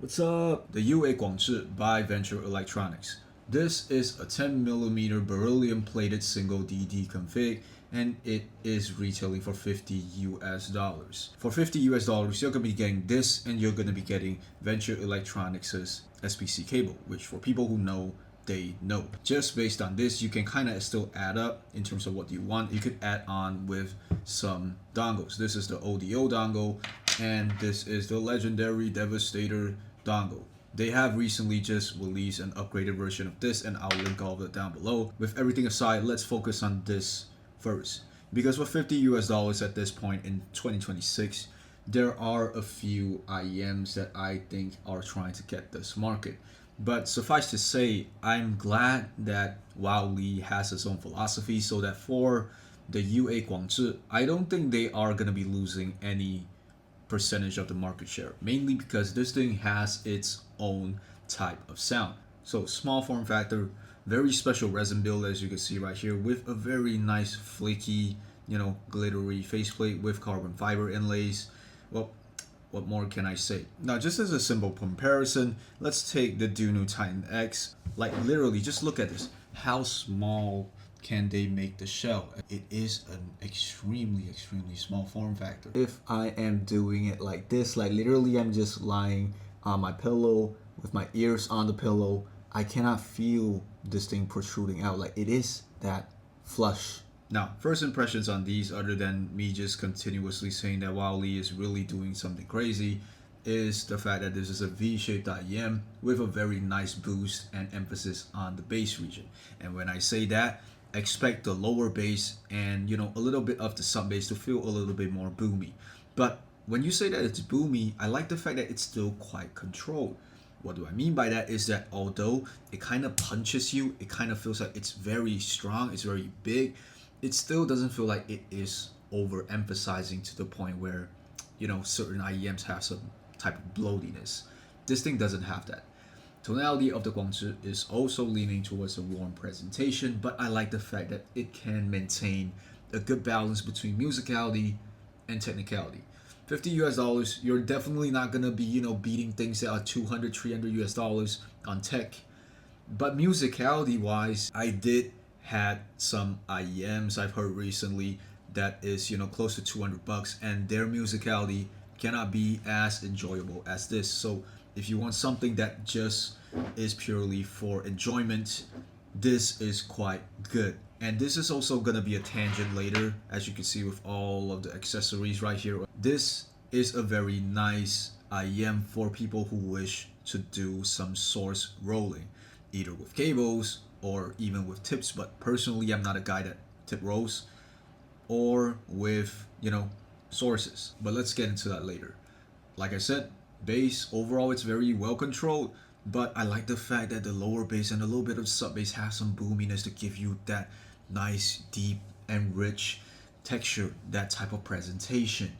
What's up? The UA Guangzhi by Venture Electronics. This is a 10mm beryllium plated single DD config and it is retailing for $50 US. For $50 US, you're gonna be getting this and you're gonna be getting Venture Electronics' SBC cable, which for people who know, they know. Just based on this, you can kind of still add up in terms of what you want. You could add on with some dongles. This is the ODO dongle and this is the legendary Devastator dongle. They have recently just released an upgraded version of this and I'll link all of it down below. With everything aside, let's focus on this first. Because with $50 at this point in 2026, there are a few IEMs that I think are trying to get this market. But suffice to say, I'm glad that Wowly has its own philosophy so that for the UA Guangzhi, I don't think they are going to be losing any percentage of the market share, mainly because this thing has its own type of sound. So small form factor, very special resin build as you can see right here with a very nice flaky, glittery faceplate with carbon fiber inlays. Well, what more can I say? Now, just as a simple comparison, let's take the Dunu Titan X. Like literally, just look at this. How small can they make the shell? It is an extremely small form factor. If I am doing it like this, like literally I'm just lying on my pillow with my ears on the pillow, I cannot feel this thing protruding out. Like it is that flush. Now, first impressions on these, other than me just continuously saying that Wowly is really doing something crazy, is the fact that this is a V-shaped IEM with a very nice boost and emphasis on the bass region. And when I say that, expect the lower bass and a little bit of the sub bass to feel a little bit more boomy. But when you say that it's boomy, I like the fact that it's still quite controlled. What do I mean by that is that although it kind of punches you, it kind of feels like it's very strong, it's very big, it still doesn't feel like it is overemphasizing to the point where certain IEMs have some type of bloatiness. This thing doesn't have that. Tonality of the Guangzhi is also leaning towards a warm presentation, but I like the fact that it can maintain a good balance between musicality and technicality. $50 US, you're definitely not gonna be beating things that are $200, $300 US on tech. But musicality wise, I did had some IEMs I've heard recently that is close to $200 and their musicality cannot be as enjoyable as this. So if you want something that just is purely for enjoyment, this is quite good. And this is also gonna be a tangent later, as you can see with all of the accessories right here. This is a very nice IEM for people who wish to do some source rolling, either with cables or even with tips. But personally, I'm not a guy that tip rolls, or with sources. But let's get into that later. Like I said, bass overall it's very well controlled, but I like the fact that the lower bass and a little bit of sub bass have some boominess to give you that nice, deep and rich texture, that type of presentation.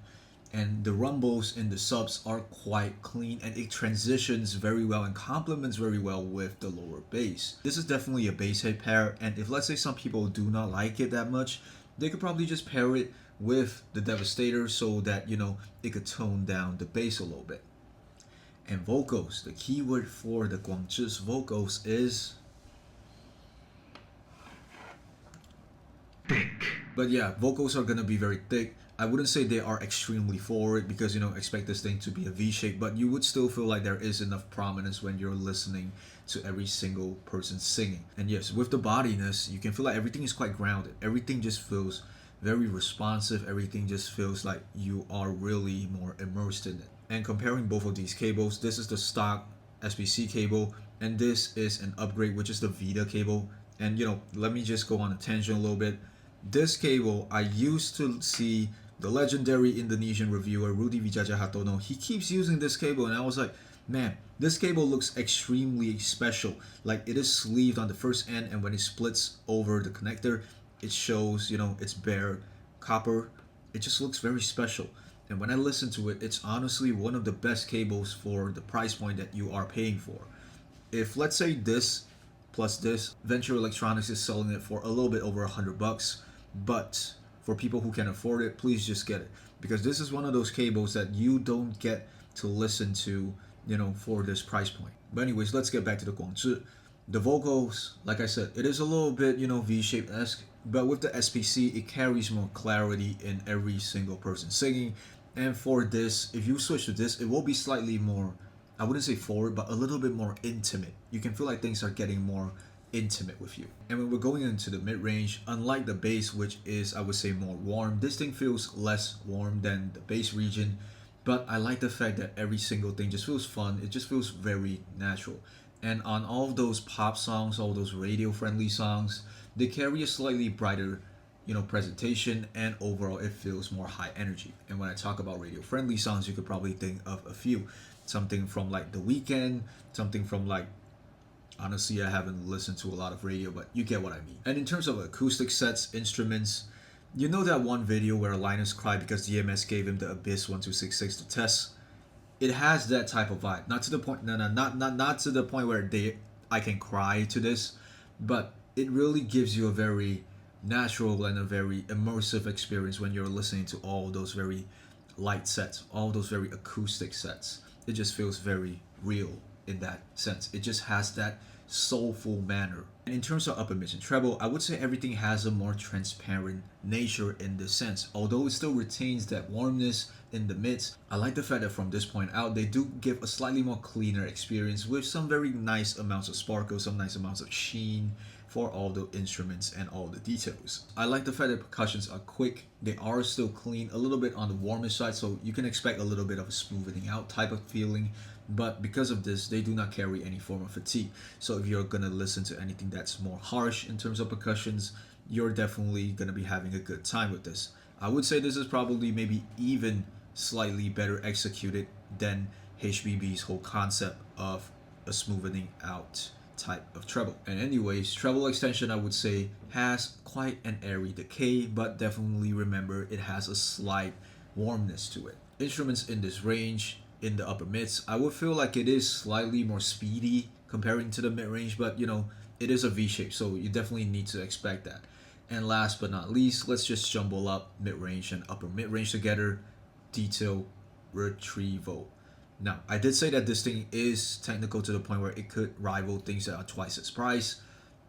And the rumbles in the subs are quite clean and it transitions very well and complements very well with the lower bass. This is definitely a bass head pair, and if let's say some people do not like it that much, they could probably just pair it with the Devastator so that it could tone down the bass a little bit. And vocals, the keyword for the Guangzhi's vocals is thick. But yeah, vocals are gonna be very thick. I wouldn't say they are extremely forward because expect this thing to be a V-shape, but you would still feel like there is enough prominence when you're listening to every single person singing. And yes, with the bodiness, you can feel like everything is quite grounded. Everything just feels very responsive. Everything just feels like you are really more immersed in it. And comparing both of these cables, this is the stock SBC cable and this is an upgrade, which is the Vita cable. And let me just go on a tangent a little bit. This cable, I used to see the legendary Indonesian reviewer Rudy Wijaya Hatono, he keeps using this cable and I was like, man, this cable looks extremely special. Like it is sleeved on the first end and when it splits over the connector, it shows it's bare copper. It just looks very special. And when I listen to it, it's honestly one of the best cables for the price point that you are paying for. If let's say this plus this, Venture Electronics is selling it for a little bit over $100, but for people who can afford it, please just get it, because this is one of those cables that you don't get to listen to for this price point. But anyways, let's get back to the Guangzhi. The vocals, like I said, it is a little bit, V-shaped esque, but with the SPC, it carries more clarity in every single person singing. And for this, if you switch to this, it will be slightly more, I wouldn't say forward, but a little bit more intimate. You can feel like things are getting more intimate with you. And when we're going into the mid-range, unlike the bass, which is, I would say, more warm, this thing feels less warm than the bass region. But I like the fact that every single thing just feels fun. It just feels very natural. And on all of those pop songs, all those radio-friendly songs, they carry a slightly brighter, presentation, and overall it feels more high energy. And when I talk about radio-friendly songs, you could probably think of a few. Something from like The Weeknd, something from like, honestly, I haven't listened to a lot of radio, but you get what I mean. And in terms of acoustic sets, instruments, you know that one video where Linus cried because DMS gave him the Abyss 1266 to test? It has that type of vibe. Not to the point, no, not to the point where I can cry to this, but it really gives you a very natural and a very immersive experience when you're listening to all those very light sets, all those very acoustic sets. It just feels very real in that sense. It just has that soulful manner. And in terms of upper mid and treble, I would say everything has a more transparent nature in this sense. Although it still retains that warmness in the mids, I like the fact that from this point out, they do give a slightly more cleaner experience with some very nice amounts of sparkle, some nice amounts of sheen for all the instruments and all the details. I like the fact that percussions are quick, they are still clean, a little bit on the warmer side, so you can expect a little bit of a smoothing out type of feeling. But because of this, they do not carry any form of fatigue. So if you're gonna listen to anything that's more harsh in terms of percussions, you're definitely gonna be having a good time with this. I would say this is probably maybe even slightly better executed than HBB's whole concept of a smoothing out type of treble. And anyways, treble extension, I would say, has quite an airy decay, but definitely remember it has a slight warmness to it. Instruments in this range, in the upper mids, I would feel like it is slightly more speedy comparing to the mid range, but it is a V shape, so you definitely need to expect that. And last but not least, let's just jumble up mid range and upper mid range together. Detail retrieval. Now, I did say that this thing is technical to the point where it could rival things that are twice its price.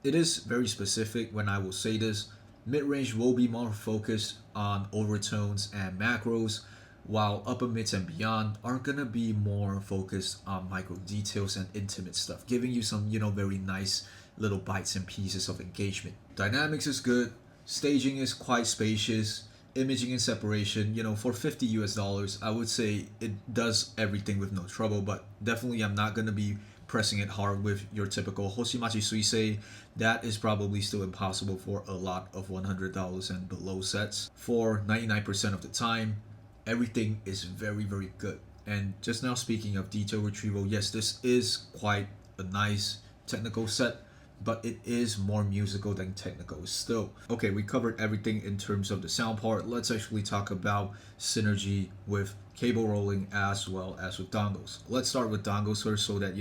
It is very specific when I will say this. Mid range will be more focused on overtones and macros, while upper mids and beyond are gonna be more focused on micro details and intimate stuff, giving you some, very nice little bites and pieces of engagement. Dynamics is good, staging is quite spacious, imaging and separation, for $50, I would say it does everything with no trouble, but definitely I'm not gonna be pressing it hard with your typical Hoshimachi Suisei. That is probably still impossible for a lot of $100 and below sets. For 99% of the time, everything is very, very good. And just now speaking of detail retrieval, yes, this is quite a nice technical set, but it is more musical than technical still. Okay, we covered everything in terms of the sound part. Let's actually talk about synergy with cable rolling as well as with dongles. Let's start with dongles first so that,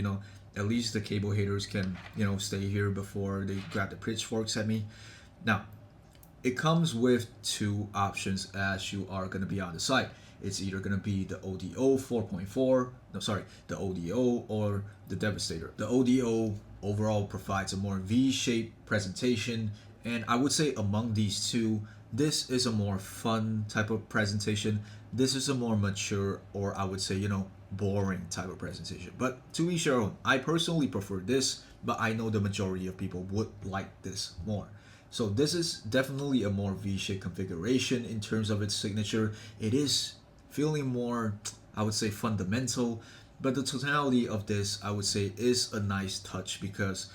at least the cable haters can, stay here before they grab the pitchforks at me. Now, it comes with two options as you are going to be on the site. It's either going to be the ODO 4.4, the ODO or the Devastator. The ODO overall provides a more V-shaped presentation, and I would say among these two, this is a more fun type of presentation. This is a more mature, or I would say, boring type of presentation. But to each their own. I personally prefer this, but I know the majority of people would like this more. So this is definitely a more V-shaped configuration in terms of its signature. It is feeling more, I would say, fundamental, but the totality of this, I would say, is a nice touch because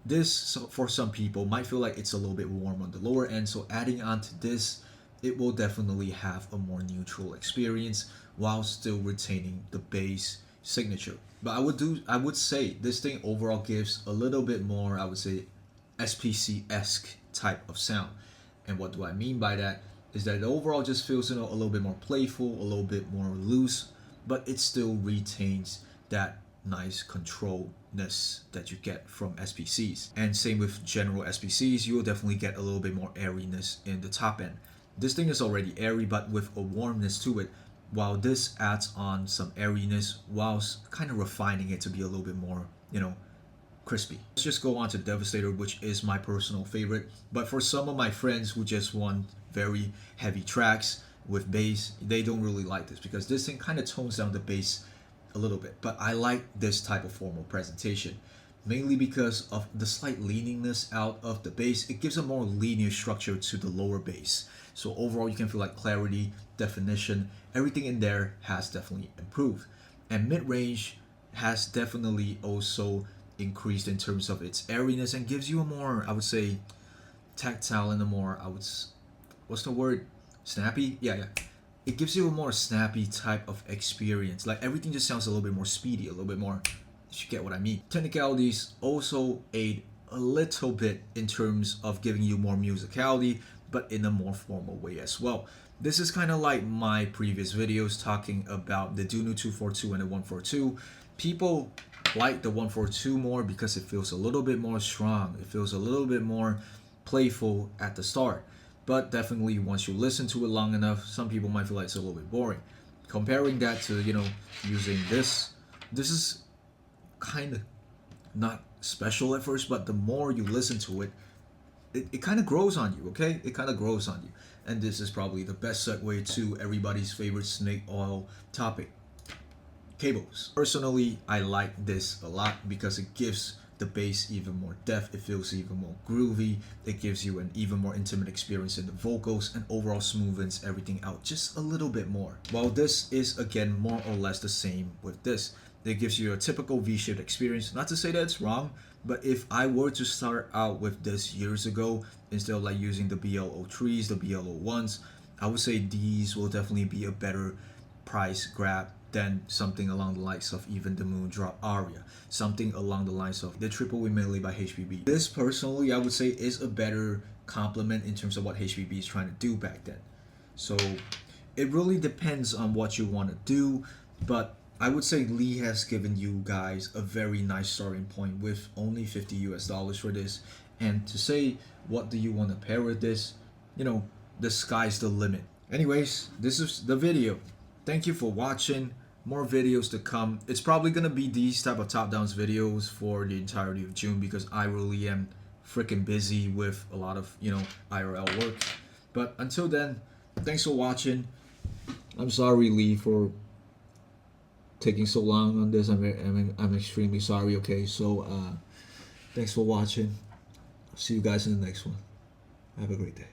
this, so for some people, might feel like it's a little bit warm on the lower end. So adding on to this, it will definitely have a more neutral experience while still retaining the bass signature. But I would say this thing overall gives a little bit more, I would say, SPC-esque type of sound. And what do I mean by that is that it overall just feels, a little bit more playful, a little bit more loose, but it still retains that nice controlness that you get from SPCs. And same with general SPCs, you will definitely get a little bit more airiness in the top end. This thing is already airy, but with a warmness to it. while this adds on some airiness whilst kind of refining it to be a little bit more, crispy. Let's just go on to Devastator, which is my personal favorite. But for some of my friends who just want very heavy tracks with bass, they don't really like this because this thing kind of tones down the bass a little bit. But I like this type of formal presentation, mainly because of the slight leaningness out of the bass. It gives a more linear structure to the lower bass. So overall, you can feel like clarity, definition, everything in there has definitely improved. And mid-range has definitely also increased in terms of its airiness and gives you a more, I would say, tactile and a more, what's the word? Snappy? Yeah. It gives you a more snappy type of experience. Like everything just sounds a little bit more speedy, a little bit more, you get what I mean. Technicalities also aid a little bit in terms of giving you more musicality, but in a more formal way as well. This is kind of like my previous videos talking about the Dunu 242 and the 142. People like the 142 more because it feels a little bit more strong. It feels a little bit more playful at the start. But definitely once you listen to it long enough, some people might feel like it's a little bit boring. Comparing that to, using this is kind of not special at first, but the more you listen to it, it kind of grows on you, okay? It kind of grows on you. And this is probably the best segue to everybody's favorite snake oil topic, cables. Personally, I like this a lot because it gives the bass even more depth. It feels even more groovy. It gives you an even more intimate experience in the vocals and overall smoothens everything out just a little bit more. While this is again more or less the same with this. It gives you a typical V-shaped experience. Not to say that it's wrong, but if I were to start out with this years ago, instead of like using the BL03s, the BL01s, I would say these will definitely be a better price grab than something along the likes of even the Moondrop Aria, something along the lines of the Triple Wing Medley by HBB. This personally, I would say, is a better complement in terms of what HBB is trying to do back then. So it really depends on what you want to do, but I would say Lee has given you guys a very nice starting point with only $50 for this. And to say, what do you want to pair with this? The sky's the limit. Anyways, this is the video. Thank you for watching. More videos to come. It's probably gonna be these type of top downs videos for the entirety of June because I really am freaking busy with a lot of IRL work. But until then, thanks for watching. I'm sorry, Lee, for taking so long on this. I'm extremely sorry. Okay, so thanks for watching. See you guys in the next one. Have a great day.